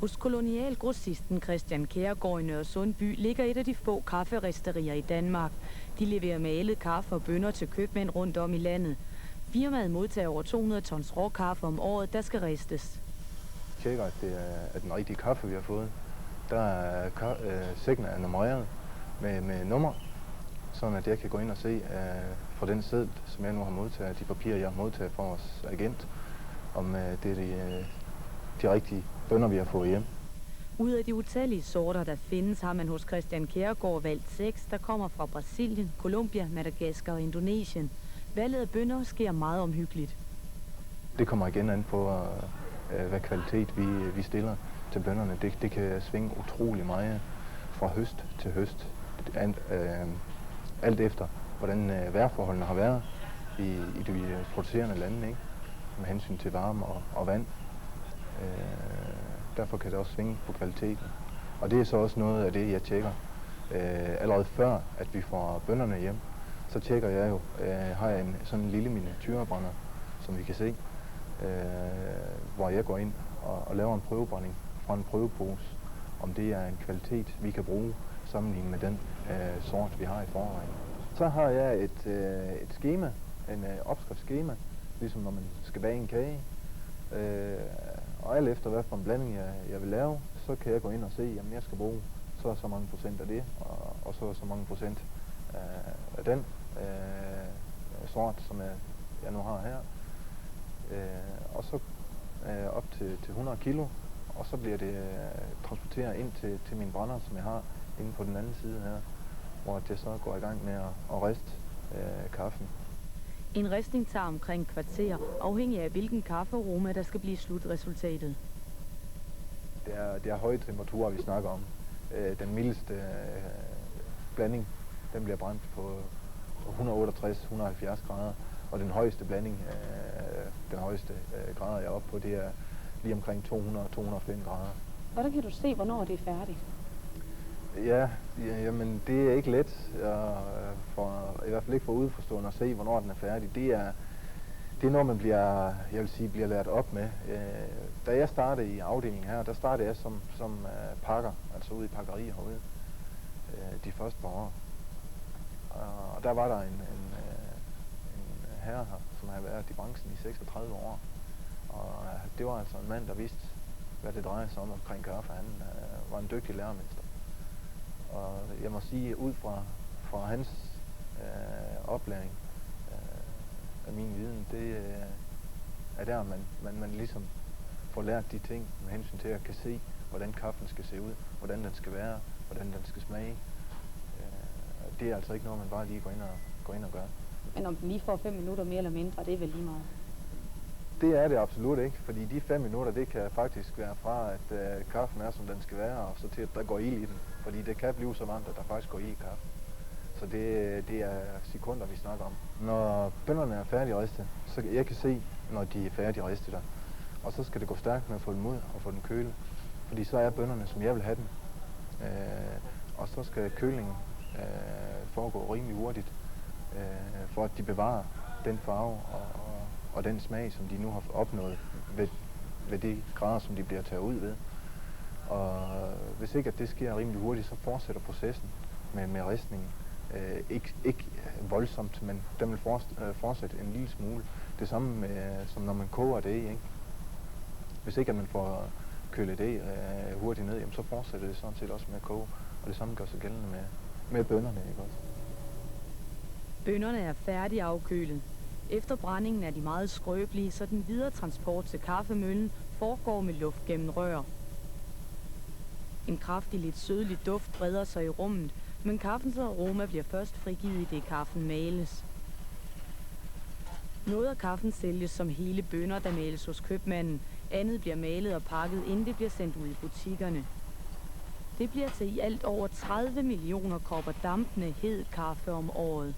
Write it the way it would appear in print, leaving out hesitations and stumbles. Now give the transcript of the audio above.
Hos kolonialgrossisten Christian Kjærgaard i Nørresundby ligger et af de få kafferisterier i Danmark. De leverer malet kaffe og bønner til købmænd rundt om i landet. Firmaet modtager over 200 tons råkaffe om året, der skal ristes. Tjekker, at det er den rigtige kaffe, vi har fået. Der er sækken er nummereret med nummer, sådan at jeg kan gå ind og se fra den seddel, som jeg nu har modtaget, de papirer, jeg har modtaget fra vores agent, om det er de rigtige bønner, vi har fået hjem. Ud af de utallige sorter, der findes, har man hos Christian Kjærgaard valgt 6, der kommer fra Brasilien, Colombia, Madagaskar og Indonesien. Valget af bønner sker meget omhyggeligt. Det kommer igen an på, hvad kvalitet vi stiller til bønnerne. Det kan svinge utrolig meget fra høst til høst. Alt efter, hvordan vejrforholdene har været i de producerende lande, ikke? Med hensyn til varme og vand. Derfor kan det også svinge på kvaliteten. Og det er så også noget af det, jeg tjekker. Allerede før, at vi får bønnerne hjem, så tjekker jeg jo, har jeg sådan en lille miniaturebrænder, som vi kan se, hvor jeg går ind og laver en prøvebrænding fra en prøvepose, om det er en kvalitet, vi kan bruge sammenlignet med den sort, vi har i forvejen. Så har jeg et schema, en opskriftsskema, ligesom når man skal bage en kage. Og alt efter hvad for en blanding jeg vil lave, så kan jeg gå ind og se, at jeg skal bruge så mange procent af det, og så mange procent af den sort, som jeg nu har her. Og så op til 100 kilo, og så bliver det transporteret ind til min brænder, som jeg har inde på den anden side her, hvor jeg så går i gang med at riste kaffen. En ristning tager omkring et kvarter, afhængig af hvilken kaffearoma, der skal blive slutresultatet. Det er høje temperaturer, vi snakker om. Den mildeste blanding, den bliver brændt på 168-170 grader, og den højeste blanding, den højeste grader, jeg er oppe på, det er lige omkring 200-205 grader. Hvordan kan du se, hvornår det er færdigt? Ja, jamen det er ikke let, i hvert fald ikke for udforstående at se, hvornår den er færdig. Det er noget, man bliver lært op med. Da jeg startede i afdelingen her, der startede jeg som pakker, altså ude i pakkerier herude, de første par år. Og der var der en herre her, som havde været i branchen i 36 år. Og det var altså en mand, der vidste, hvad det drejede sig om omkring kaffe. Han var en dygtig lærermester. Og jeg må sige, ud fra hans oplæring af min viden, det er der, man ligesom får lært de ting med hensyn til at kan se, hvordan kaffen skal se ud, hvordan den skal være, hvordan den skal smage. Det er altså ikke noget, man bare lige går ind og gør. Men om den lige får 5 minutter mere eller mindre, det er vel lige meget? Det er det absolut ikke, fordi de 5 minutter, det kan faktisk være fra, at kaffen er, som den skal være, og så til, at der går ild i den. Fordi det kan blive så varmt, at der faktisk går ild i kaffen. Så det er sekunder, vi snakker om. Når bønnerne er færdigristet, så jeg kan se, når de er færdigristet der. Og så skal det gå stærkt med at få dem ud og få dem køle. Fordi så er bønnerne, som jeg vil have dem. Og så skal kølingen foregå rimelig hurtigt, for at de bevarer den farve og den smag, som de nu har opnået ved de grader, som de bliver taget ud ved. Og hvis ikke at det sker rimelig hurtigt, så fortsætter processen med ristningen. Ikke voldsomt, men den vil fortsætte en lille smule. Det samme som når man koger det, ikke? Hvis ikke at man får kølet det hurtigt ned, jamen, så fortsætter det sådan set også med at koge. Og det samme gør sig gældende med bønnerne, ikke også? Bønnerne er færdig afkølet. Efter brændingen er de meget skrøbelige, så den videre transport til kaffemøllen foregår med luft gennem rør. En kraftig, lidt sødlig duft breder sig i rummet, men kaffens aroma bliver først frigivet, i det kaffen males. Noget af kaffen sælges som hele bønner, der males hos købmanden. Andet bliver malet og pakket, inden det bliver sendt ud i butikkerne. Det bliver til i alt over 30 millioner kopper dampende hed kaffe om året.